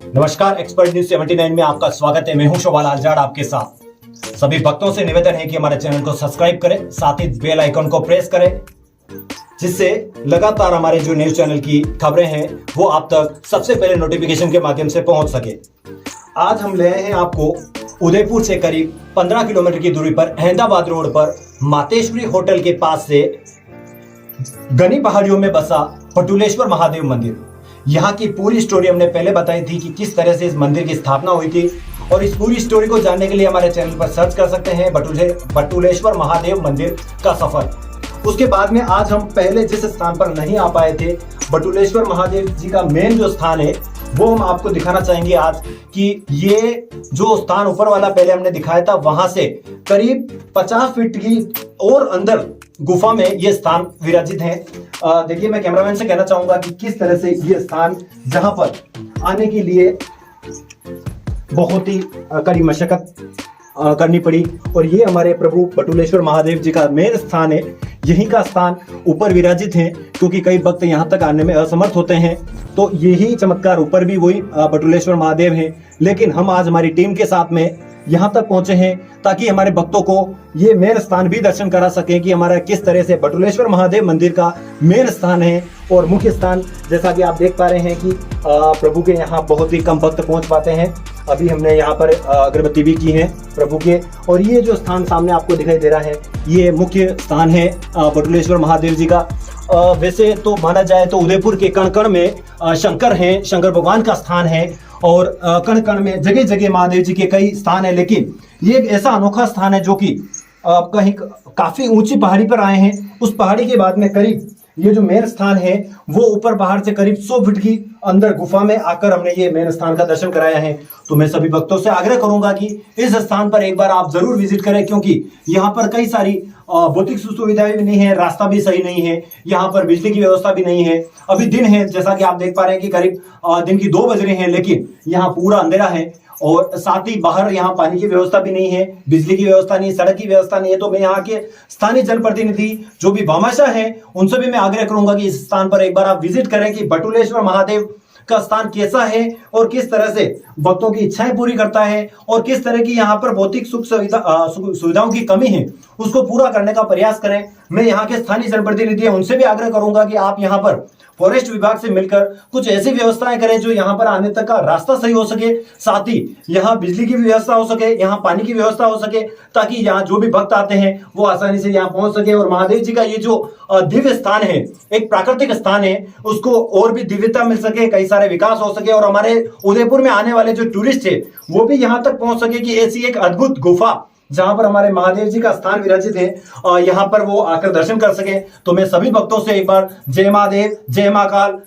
नमस्कार, expert news 79 में आपका स्वागत है। मैं हूं शोभा लाल जाट आपके साथ। सभी भक्तों से निवेदन है कि हमारे चैनल को सब्सक्राइब करें, साथ ही बेल आइकन को प्रेस करें, जिससे लगातार हमारे जो न्यूज चैनल की खबरें हैं वो आप तक सबसे पहले नोटिफिकेशन के माध्यम से पहुंच सके। आज हम ले आए हैं आपको उदयपुर से करीब 15 किलोमीटर की दूरी पर अहमदाबाद रोड पर मातेश्वरी होटल के पास से घनी पहाड़ियों में बसा बटुलेश्वर महादेव मंदिर। यहाँ की पूरी स्टोरी हमने पहले बताई थी कि किस तरह से इस मंदिर की स्थापना हुई थी, और इस पूरी स्टोरी को जानने के लिए हमारे चैनल पर सर्च कर सकते हैं बटुलेश्वर महादेव मंदिर का सफर। उसके बाद में आज हम पहले जिस स्थान पर नहीं आ पाए थे, बटुलेश्वर महादेव जी का मेन जो स्थान है वो हम आपको दिखाना चाहेंगे आज। कि ये जो स्थान ऊपर वाला पहले हमने दिखाया था, वहां से करीब 50 फीट की और अंदर गुफा में ये स्थान विराजित है। देखिए, मैं कैमरामैन से कहना चाहूंगा कि किस तरह से ये स्थान, जहां पर आने के लिए बहुत ही कड़ी मशक्कत करनी पड़ी, और ये हमारे प्रभु बटुलेश्वर महादेव जी का मेन स्थान है। यही का स्थान ऊपर विराजित है, क्योंकि कई भक्त यहाँ तक आने में असमर्थ होते हैं, तो यही चमत्कार ऊपर भी वही बटुलेश्वर महादेव है। लेकिन हम आज हमारी टीम के साथ में यहाँ तक पहुंचे हैं ताकि हमारे भक्तों को ये मेन स्थान भी दर्शन करा सकें कि हमारा किस तरह से बटुलेश्वर महादेव मंदिर का मेन स्थान है और मुख्य स्थान। जैसा कि आप देख पा रहे हैं कि प्रभु के यहाँ बहुत ही कम भक्त पहुंच पाते हैं। अभी हमने यहाँ पर अगरबत्ती भी की है प्रभु के, और ये जो स्थान सामने आपको दिखाई दे रहा है ये मुख्य स्थान है बटुलेश्वर महादेव जी का। वैसे तो माना जाए तो उदयपुर के कण कण में शंकर हैं, शंकर भगवान का स्थान है, और कण कण में जगह जगह महादेव जी के कई स्थान है। लेकिन ये एक ऐसा अनोखा स्थान है जो कि कहीं काफी ऊंची पहाड़ी पर आए हैं। उस पहाड़ी के बाद में करीब ये जो मेन स्थान है वो ऊपर पहाड़ से करीब 100 फीट की अंदर गुफा में आकर हमने ये मेन स्थान का दर्शन कराया है। तो मैं सभी भक्तों से आग्रह करूंगा कि इस स्थान पर एक बार आप जरूर विजिट करें, क्योंकि यहाँ पर कई सारी भौतिक सुविधाएं भी नहीं है, रास्ता भी सही नहीं है, यहाँ पर बिजली की व्यवस्था भी नहीं है। अभी दिन है, जैसा कि आप देख पा रहे हैं कि करीब दिन की 2 बज रहे हैं, लेकिन यहाँ पूरा अंधेरा है, और साथ ही बाहर यहाँ पानी की व्यवस्था भी नहीं है, बिजली की व्यवस्था नहीं, सड़क की व्यवस्था नहीं है। तो मैं यहाँ के स्थानीय जनप्रतिनिधि जो भी भामाशाह हैं उनसे भी मैं आग्रह करूंगा कि इस स्थान पर एक बार आप विजिट करें कि बटुलेश्वर महादेव का स्थान कैसा है और किस तरह से भक्तों की इच्छाएं पूरी करता है, और किस तरह की यहाँ पर भौतिक सुख सुविधाओं की कमी है उसको पूरा करने का प्रयास करें। मैं यहाँ के स्थानीय जनप्रतिनिधि हैं उनसे भी आग्रह करूंगा कि आप यहाँ पर फॉरेस्ट विभाग से मिलकर कुछ ऐसी व्यवस्थाएं करें जो यहाँ पर आने तक का रास्ता सही हो सके, साथ ही यहाँ बिजली की व्यवस्था हो सके, यहाँ पानी की व्यवस्था हो सके, ताकि यहाँ जो भी भक्त आते हैं वो आसानी से यहाँ पहुंच सके। और महादेव जी का ये जो दिव्य स्थान है, एक प्राकृतिक स्थान है, उसको और भी दिव्यता मिल सके, कई सारे विकास हो सके, और हमारे उदयपुर में आने वाले जो टूरिस्ट है वो भी यहाँ तक पहुंच सके कि ऐसी एक अद्भुत गुफा जहां पर हमारे महादेव जी का स्थान विराजित है, यहाँ पर वो आकर दर्शन कर सके। तो मैं सभी भक्तों से एक बार जय महादेव, जय महाकाल।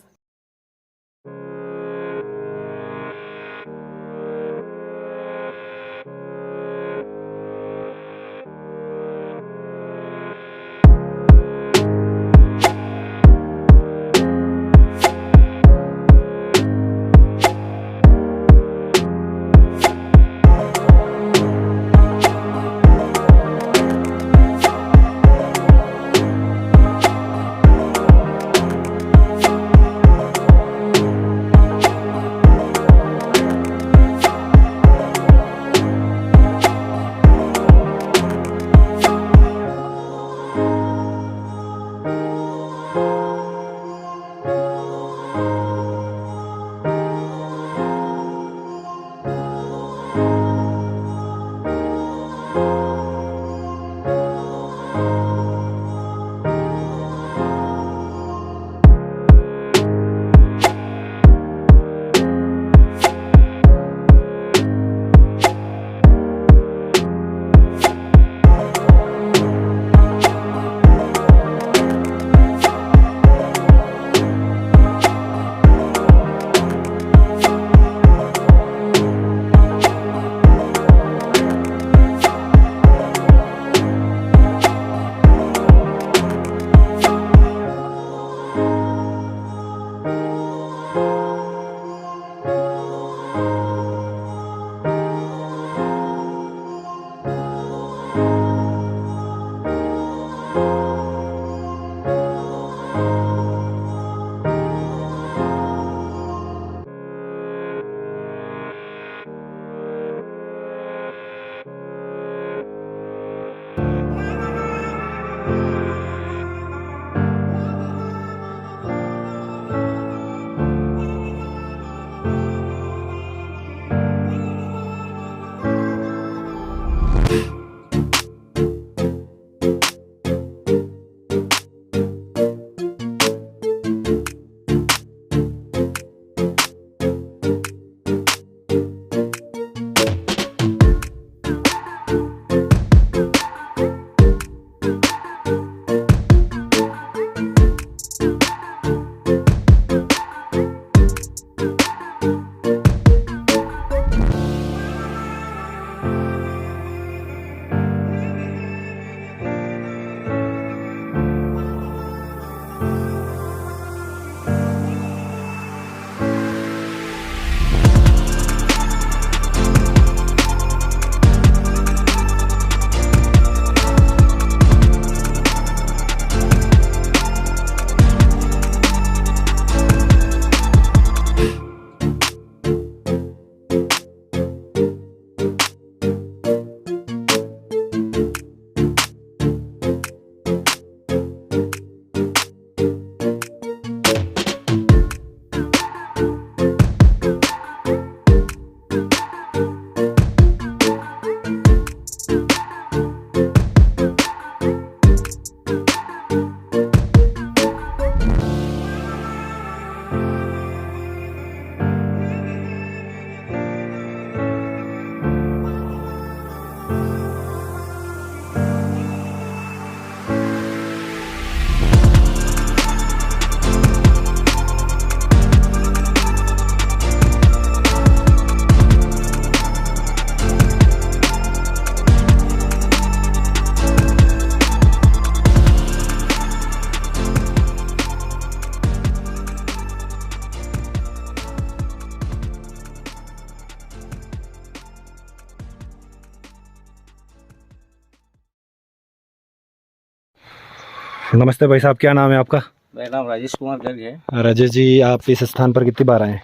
नमस्ते भाई साहब, क्या नाम है आपका? मेरा नाम राजेश कुमार गर्ग है। राजेश जी, आप इस स्थान पर कितनी बार आए हैं?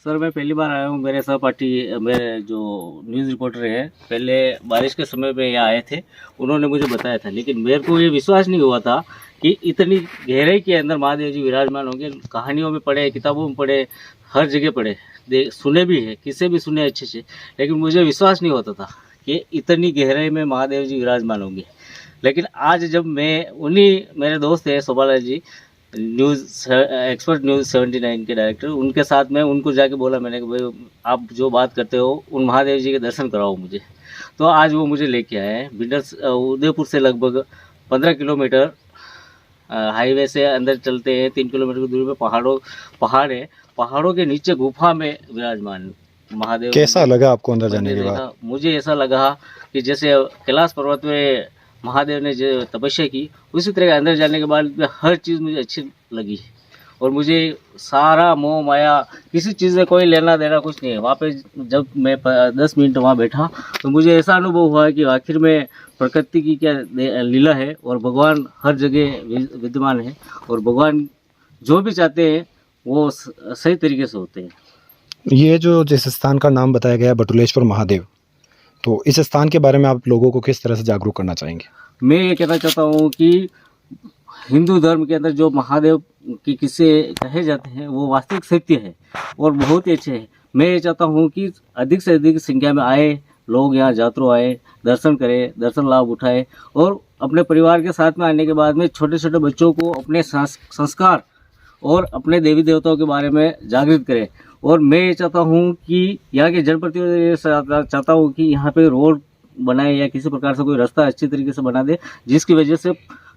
सर मैं पहली बार आया हूँ। मेरे सहपाठी मेरे जो न्यूज़ रिपोर्टर हैं पहले बारिश के समय में यहाँ आए थे, उन्होंने मुझे बताया था, लेकिन मेरे को ये विश्वास नहीं हुआ था कि इतनी गहराई के अंदर महादेव जी विराजमान होंगे। कहानियों में पढ़े, किताबों में पढ़े, हर जगह पढ़े, सुने भी है, किससे भी सुने अच्छे से, लेकिन मुझे विश्वास नहीं होता था कि इतनी गहराई में महादेव जी विराजमान होंगे। लेकिन आज जब मैं उन्हीं मेरे दोस्त है शोभालाल जी, न्यूज़ एक्सपर्ट न्यूज़ 79 के डायरेक्टर, उनके साथ में उनको जाके बोला मैंने कि भाई आप जो बात करते हो उन महादेव जी के दर्शन कराओ मुझे। तो आज वो मुझे लेके आए हैं। भिंडर उदयपुर से लगभग 15 किलोमीटर हाईवे से अंदर चलते हैं, 3 किलोमीटर की दूरी पे पहाड़ है, पहाड़ों के नीचे गुफा में विराजमान महादेव। कैसा लगा आपको अंदर जाने के बाद? मुझे ऐसा लगा कि जैसे कैलाश पर्वत में महादेव ने जो तपस्या की, उसी तरह अंदर जाने के बाद हर चीज़ मुझे अच्छी लगी और मुझे सारा मोह माया किसी चीज़ में कोई लेना देना कुछ नहीं है। वहाँ पे जब मैं 10 मिनट वहाँ बैठा तो मुझे ऐसा अनुभव हुआ कि आखिर में प्रकृति की क्या लीला है और भगवान हर जगह विद्यमान है और भगवान जो भी चाहते हैं वो सही तरीके से होते हैं। ये जो जिस स्थान का नाम बताया गया बटुलेश्वर महादेव, तो इस स्थान के बारे में आप लोगों को किस तरह से जागरूक करना चाहेंगे? मैं ये कहना चाहता हूँ कि हिंदू धर्म के अंदर जो महादेव के किस्से कहे जाते हैं वो वास्तविक सत्य है और बहुत ही अच्छे हैं। मैं ये चाहता हूँ कि अधिक से अधिक संख्या में आए लोग, यहाँ यात्रु आए, दर्शन करें, दर्शन लाभ उठाए और अपने परिवार के साथ में आने के बाद में छोटे छोटे बच्चों को अपने संस्कार और अपने देवी देवताओं के बारे में जागृत करें। और मैं ये चाहता हूँ कि यहाँ के जनप्रतिनिधि चाहता हूँ कि यहाँ पे रोड बनाए या किसी प्रकार से कोई रास्ता अच्छी तरीके से बना दे जिसकी वजह से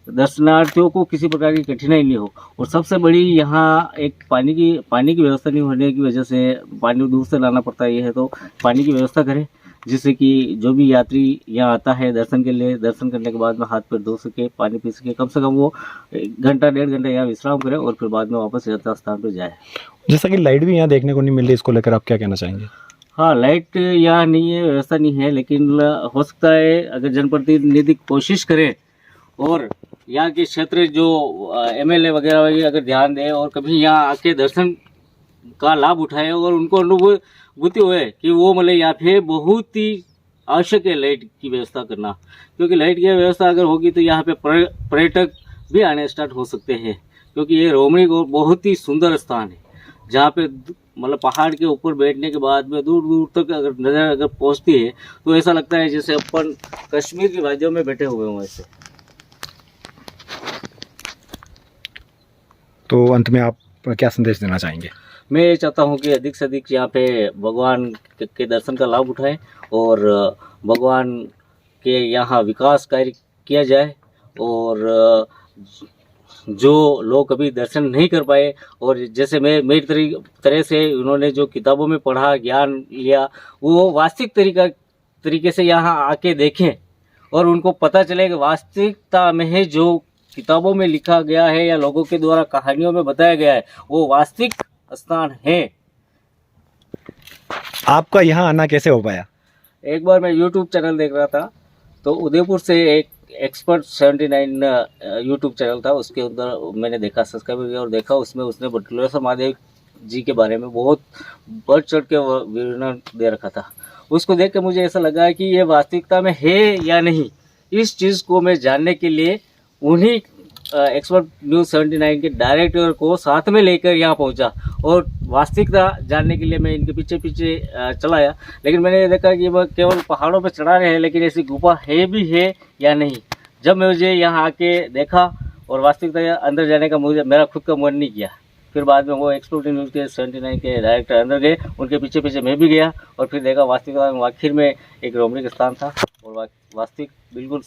दर्शनार्थियों को किसी प्रकार की कठिनाई नहीं हो। और सबसे बड़ी यहाँ एक पानी की व्यवस्था नहीं होने की वजह से पानी दूर से लाना पड़ता है। ये है तो पानी की व्यवस्था करें जिससे कि जो भी यात्री यहाँ आता है दर्शन के लिए, दर्शन करने के बाद में हाथ पैर धो सके, पानी पी सके, कम से कम वो 1 घंटा 1.5 घंटा यहाँ विश्राम करे और फिर बाद में वापस यात्रा स्थान पर जाए। जैसा कि लाइट भी यहाँ देखने को नहीं मिल रही, इसको लेकर आप क्या कहना चाहेंगे? हाँ, लाइट यहाँ नहीं है, व्यवस्था नहीं है, लेकिन हो सकता है अगर जनप्रतिनिधि कोशिश करें और यहाँ के क्षेत्र जो MLA वगैरह अगर ध्यान दें और कभी यहाँ आके दर्शन का लाभ उठाए और उनको अनुभूति हुए कि वो मतलब यहाँ पे बहुत ही आवश्यक है लाइट की व्यवस्था करना, क्योंकि लाइट की व्यवस्था अगर होगी तो यहाँ पे पर्यटक भी आने स्टार्ट हो सकते हैं। क्योंकि ये रोमणी को बहुत ही सुंदर स्थान है जहाँ पे मतलब पहाड़ के ऊपर बैठने के बाद में दूर दूर तक अगर नज़र अगर पहुँचती है तो ऐसा लगता है जैसे अपन कश्मीर की वादियों में बैठे हुए हों ऐसे। तो अंत में आप क्या संदेश देना चाहेंगे? मैं ये चाहता हूँ कि अधिक से अधिक यहाँ पे भगवान के दर्शन का लाभ उठाएं और भगवान के यहाँ विकास कार्य किया जाए और जो लोग कभी दर्शन नहीं कर पाए और जैसे मेरी तरह से उन्होंने जो किताबों में पढ़ा, ज्ञान लिया, वो वास्तविक तरीके से यहाँ आके देखें और उनको पता चले कि वास्तविकता में है जो किताबों में लिखा गया है या लोगों के द्वारा कहानियों में बताया गया है वो वास्तविक स्थान है। आपका यहाँ आना कैसे हो पाया? एक बार मैं YouTube चैनल देख रहा था तो उदयपुर से एक एक्सपर्ट 79 YouTube चैनल था, उसके अंदर मैंने देखा, सब्सक्राइब किया और देखा उसमें उसने बटुलेश्वर महादेव जी के बारे में बहुत बढ़ चढ़ के विवरण दे रखा था। उसको देख के मुझे ऐसा लगा कि ये वास्तविकता में है या नहीं, इस चीज़ को मैं जानने के लिए उन्हीं एक्सपर्ट न्यूज़ 79 के डायरेक्टर को साथ में लेकर यहाँ पहुँचा और वास्तविकता जानने के लिए मैं इनके पीछे पीछे चलाया। लेकिन मैंने देखा कि वह केवल पहाड़ों पर चढ़ा रहे हैं लेकिन ऐसी गुफा है भी है या नहीं। जब मुझे यहाँ आके देखा और वास्तविकता अंदर जाने का मेरा खुद का मन नहीं किया। फिर बाद में वो एक्सपर्ट न्यूज़ के 79 के डायरेक्टर अंदर गए, उनके पीछे पीछे मैं भी गया और फिर देखा वास्तविकता आखिर में एक रोमणी का स्थान था और वास्तविक बिल्कुल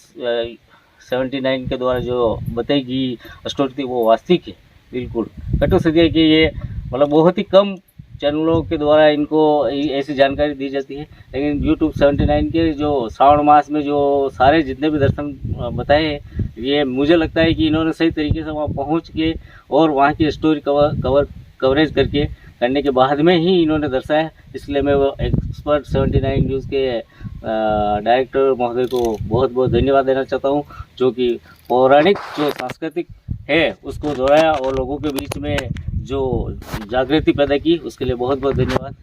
79 के द्वारा जो बताई गई स्टोरी थी वो वास्तविक है, बिल्कुल कटु सत्य है कि ये मतलब बहुत ही कम चैनलों के द्वारा इनको ऐसी जानकारी दी जाती है। लेकिन YouTube 79 के जो श्रावण मास में जो सारे जितने भी दर्शन बताए हैं ये मुझे लगता है कि इन्होंने सही तरीके से वहाँ पहुँच के और वहाँ की स्टोरी कवरेज करके करने के बाद में ही इन्होंने दर्शाया। इसलिए मैं वो एक्सपर्ट 79 न्यूज़ के डायरेक्टर महोदय को बहुत बहुत धन्यवाद देना चाहता हूँ, जो कि पौराणिक जो सांस्कृतिक है उसको दोहराया और लोगों के बीच में जो जागृति पैदा की, उसके लिए बहुत बहुत धन्यवाद।